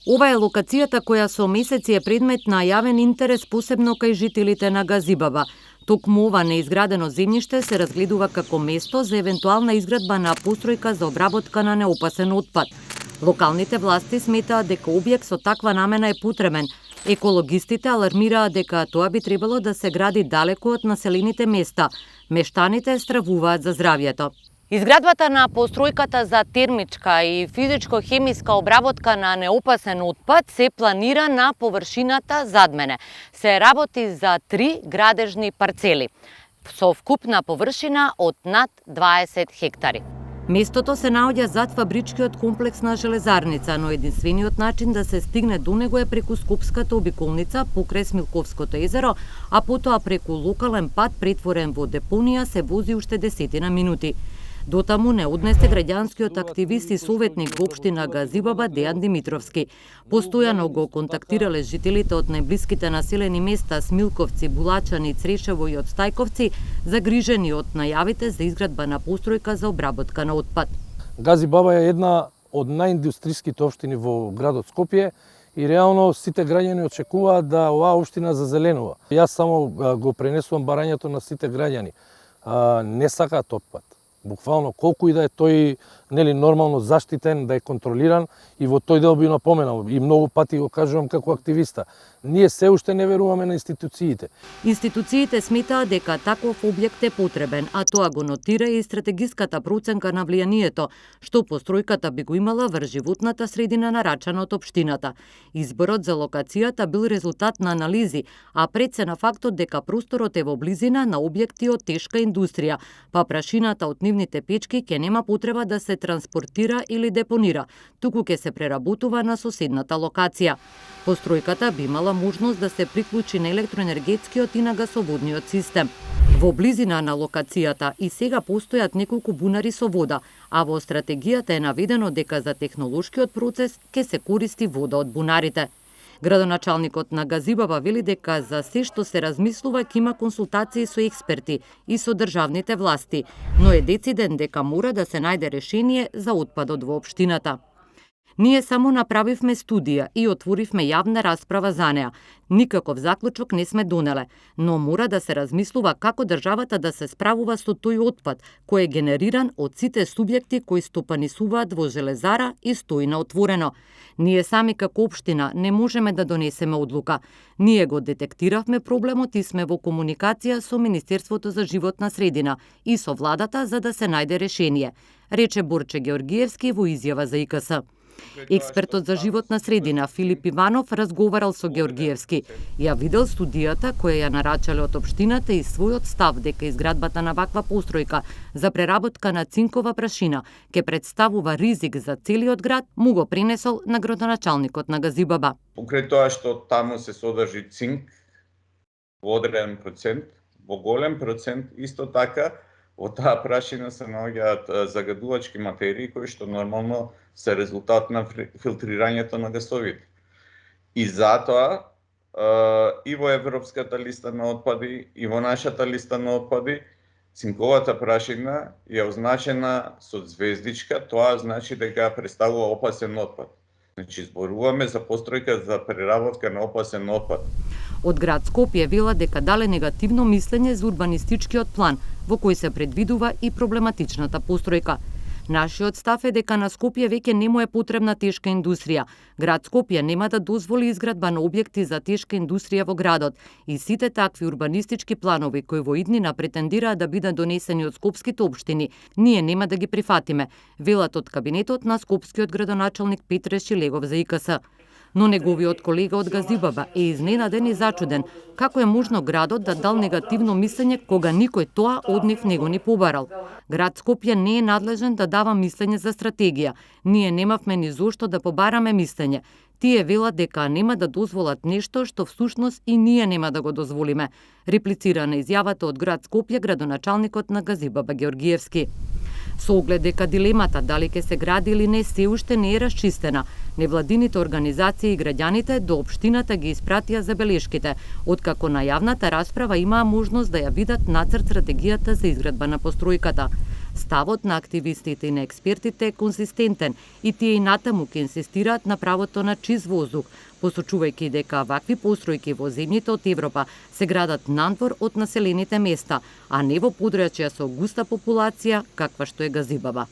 Ова е локацијата која со месеци е предмет на јавен интерес посебно кај жителите на Газибаба. Токму ова неизградено земјиште се разгледува како место за евентуална изградба на постројка за обработка на неопасен отпад. Локалните власти сметаат дека објект со таква намена е потребен. Екологистите алармираат дека тоа би требало да се гради далеку од населените места. Мештаните стравуваат за здравјето. Изградбата на постројката за термичка и физичко-хемиска обработка на неопасен отпад се планира на површината зад мене. Се работи за 3 градежни парцели со вкупна површина од над 20 хектари. Местото се наоѓа зад фабричкиот комплекс на железарница, но единствениот начин да се стигне до него е преку Скопската обиколница покрај Смилковското езеро, а потоа преку локален пат претворен во депонија се вози уште 10 минути. Дотаму не однесе граѓанскиот активист и советник во општина Газибаба Дејан Димитровски. Постојано го контактирале жителите од најблиските населени места Смилковци, Булачани, Црешево и од Стајковци, загрижени од најавите за изградба на постројка за обработка на отпад. Газибаба е една од најиндустријските општини во градот Скопје и реално сите граѓани очекуваат да оваа општина зазеленува. Јас само го пренесувам барањето на сите граѓани. Не сакаат отпад. Буквално колку и да е тој нормално заштитен, да е контролиран, и во тој дел би напоменал и многу пати го кажувам како активиста. Ние се уште не веруваме на институциите. Институциите сметаат дека таков објект е потребен, а тоа го нотира и стратегиската проценка на влијанието, што постројката би го имала врз животната средина нарачана од општината. Изборот за локацијата бил резултат на анализи, а прецена фактот дека просторот е во близина на објекти од тешка индустрија, па прашината од нивните печки ќе нема потреба да се транспортира или депонира, туку ќе се преработува на соседната локација. Постројката би имала можност да се приклучи на електроенергетскиот и на гасоводниот систем. Во близина на локацијата и сега постојат неколку бунари со вода, а во стратегијата е наведено дека за технолошкиот процес ќе се користи вода од бунарите. Градоначалникот на Газибаба вели дека за се што се размислува ќе има консултации со експерти и со државните власти, но е дециден дека мора да се најде решение за отпадот во општината. Ние само направивме студија и отворивме јавна расправа за неа. Никаков заклучок не сме донеле, но мора да се размислува како државата да се справува со тој отпад, кој е генериран од сите субјекти кои стопанисуваат во железара и стои на отворено. Ние сами како општина не можеме да донесеме одлука. Ние го детектиравме проблемот и сме во комуникација со Министерството за животна средина и со владата за да се најде решение, рече Борче Георгиевски во изјава за ИКС. Експертот за животна средина Филип Иванов разговарал со Георгиевски. Ја видел студијата која ја нарачале од општината и својот став дека изградбата на ваква постројка за преработка на цинкова прашина ќе представува ризик за целиот град, му го пренесол на градоначалникот на Газибаба. Покрај тоа што таму се содржи цинк во одреден процент, во голем процент исто така во таа прашина се наоѓаат загадувачки материи кои што нормално се резултат на филтрирањето на гасовите. И затоа и во Европската листа на отпади и во нашата листа на отпади цинковата прашина е означена со звездичка, тоа значи дека представува опасен отпад. Значи зборуваме за постројка за преработка на опасен отпад. Од град Скопје вела дека дале негативно мислење за урбанистичкиот план, во кој се предвидува и проблематичната постројка. Нашиот став е дека на Скопје веќе не му е потребна тешка индустрија. Град Скопје нема да дозволи изградба на објекти за тешка индустрија во градот и сите такви урбанистички планови кои во иднина претендираат да бидат донесени од скопските општини, ние нема да ги прифатиме, велат од кабинетот на скопскиот градоначалник Петре Шилегов за ИКС. Но неговиот колега од Газибаба е изненаден и зачуден како е можно градот да дал негативно мислење кога никој тоа од нив не го ни побарал. Град Скопје не е надлежен да дава мислење за стратегија. Ние немавме ни зошто да побараме мислење. Тие велат дека нема да дозволат нешто што всушност и ние нема да го дозволиме, реплицира на изјавата од град Скопје градоначалникот на Газибаба Георгиевски. Со оглед дека дилемата дали ќе се гради или не се уште не е расчистена, невладините организации и граѓаните до општината ги испратија забелешките, откако на јавната расправа имаа можност да ја видат нацрт стратегијата за изградба на постројката. Ставот на активистите и на експертите е консистентен и тие и натаму ќе инсистираат на правото на чист воздух, посочувајќи дека вакви постројки во земјите од Европа се градат надвор од населените места, а не во подрачја со густа популација, каква што е Газибаба.